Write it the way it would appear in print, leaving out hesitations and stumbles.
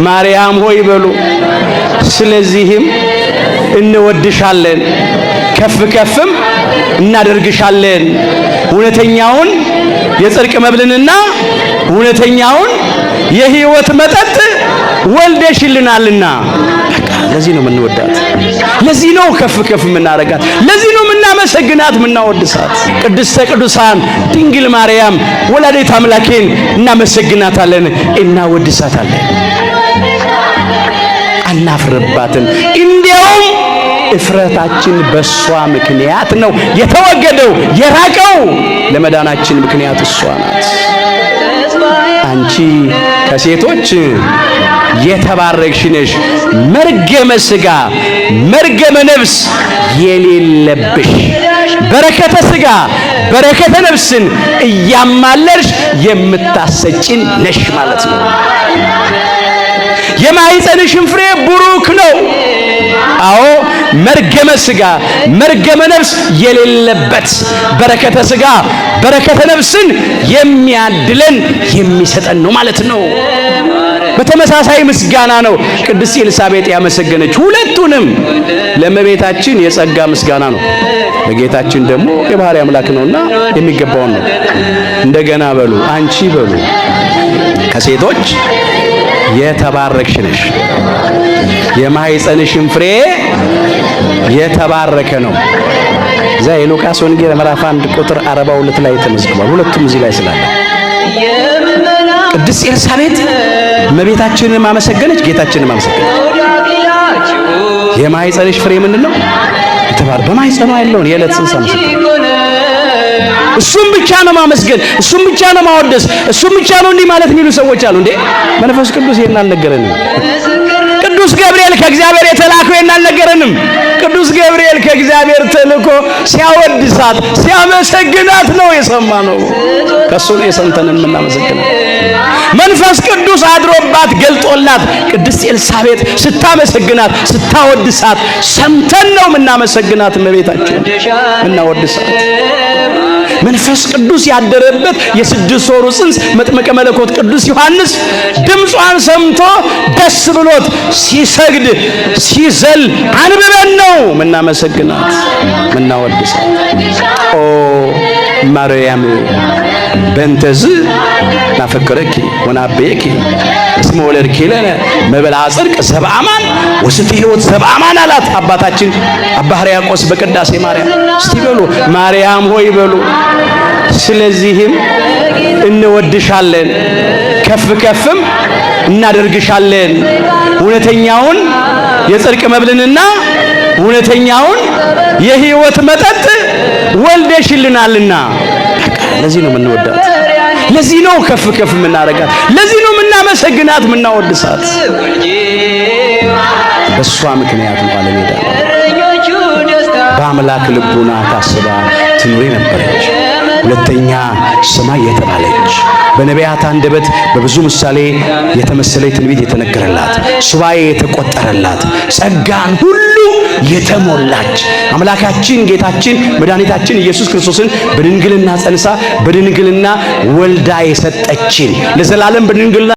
ማርያም ሆይ በሉ። ስለዚህም እንወድሻለን፣ ከፍ ከፍም እናደርግሻለን። እውነተኛውን የጽድቅ መብልንና እውነተኛውን የሕይወት መጠጥ ወልደሽልናልና። ለዚህ ነው የምንወዳት፣ ለዚህ ነው ከፍ ከፍ የምናረጋት፣ ለዚህ ነው የምናመሰግናት የምናወድሳት። ቅድስተ ቅዱሳን ድንግል ማርያም ወላዲተ አምላኬን እናመሰግናታለን፣ እናወድሳታለን። አናፍርባትም። እንዲያውም እፍረታችን በሷ ምክንያት ነው የተወገደው የራቀው። ለመዳናችን ምክንያት እሷ ናት። አንቺ ከሴቶች የተባረክሽ ነሽ፣ መርገመ ሥጋ መርገመ ነፍስ የሌለብሽ፣ በረከተ ሥጋ በረከተ ነፍስን እያማለርሽ የምታሰጭን ነሽ ማለት ነው። የማኅፀንሽን ፍሬ ቡሩክ ነው። አዎ መርገመ ሥጋ መርገመ ነፍስ የሌለበት በረከተ ሥጋ በረከተ ነፍስን የሚያድለን የሚሰጠን ነው ማለት ነው። በተመሳሳይ ምስጋና ነው ቅድስት ኤልሳቤጥ ያመሰገነች። ሁለቱንም ለእመቤታችን የጸጋ ምስጋና ነው፣ ለጌታችን ደግሞ የባሕርይ አምላክ ነውና የሚገባውን ነው። እንደገና በሉ አንቺ በሉ ከሴቶች የተባረክሽ ነሽ፣ የማኅፀንሽን ፍሬ የተባረከ ነው። እዛ የሉቃስ ወንጌል ምዕራፍ 1 ቁጥር 42 ላይ ተመዝግቧል። ሁለቱም እዚህ ላይ ስላለ ቅድስት ኤልሳቤጥ እመቤታችንን ማመሰገነች፣ ጌታችንን ማመሰገነች። የማኅፀንሽ ፍሬ ምንድነው? በማኅፀኗ ያለውን የዕለት ጽንስ አመሰገነች። እሱም ብቻ ነው ማመስገን፣ እሱም ብቻ ነው ማወደስ፣ እሱም ብቻ ነው እንዲህ ማለት የሚሉ ሰዎች አሉ። እንዴ መንፈስ ቅዱስ ይሄን አልነገረንም? ቅዱስ ገብርኤል ከእግዚአብሔር የተላከው ይሄን አልነገረንም? ቅዱስ ገብርኤል ከእግዚአብሔር ተልኮ ሲያወድሳት ሲያመሰግናት ነው የሰማነው። ከሱ ነው የሰምተን የምናመሰግነው። መንፈስ ቅዱስ አድሮባት ገልጦላት ቅድስት ኤልሳቤጥ ስታመሰግናት ስታወድሳት ሰምተን ነው የምናመሰግናት። እመቤታችን እናወድሳት። መንፈስ ቅዱስ ያደረበት የ6 ወሩ ጽንስ መጥምቀ መለኮት ቅዱስ ዮሐንስ ድምጿን ሰምቶ ደስ ብሎት ሲሰግድ ሲዘል አንብበን ነው ምናመሰግናት ምናወድሳት። ኦ ማርያም በእንተዝ ናፈከረኪ ወናበየኪ እስመ ወለድኪ ለነ መብልዐ ጽድቅ ዘበአማን ወስተ ሕይወት ዘበአማን አላት አባታችን አባ ሕርያቆስ በቅዳሴ ማርያም። እስቲ በሉ ማርያም ሆይ በሉ። ስለዚህም እንወድሻለን፣ ከፍ ከፍም እናደርግሻለን። እውነተኛውን የጽድቅ መብልንና እውነተኛውን የሕይወት መጠጥ ወልደሽልናልና። ለዚህ ነው የምንወዳት፣ ለዚህ ነው ከፍ ከፍ የምናረጋት፣ ለዚህ ነው የምናመሰግናት የምናወድሳት። በእሷ ምክንያት ነው ዓለም ሄዳ በአምላክ ልቡና ታስባ ትኖር ነበረች። ሁለተኛ ሰማይ የተባለች በነቢያት አንደበት በብዙ ምሳሌ የተመሰለች ትንቢት የተነገረላት ሱባኤ የተቆጠረላት ጸጋን ሁሉ የተሞላች አምላካችን ጌታችን መድኃኒታችን ኢየሱስ ክርስቶስን በድንግልና ጸንሳ በድንግልና ወልዳ የሰጠችን ለዘላለም በድንግልና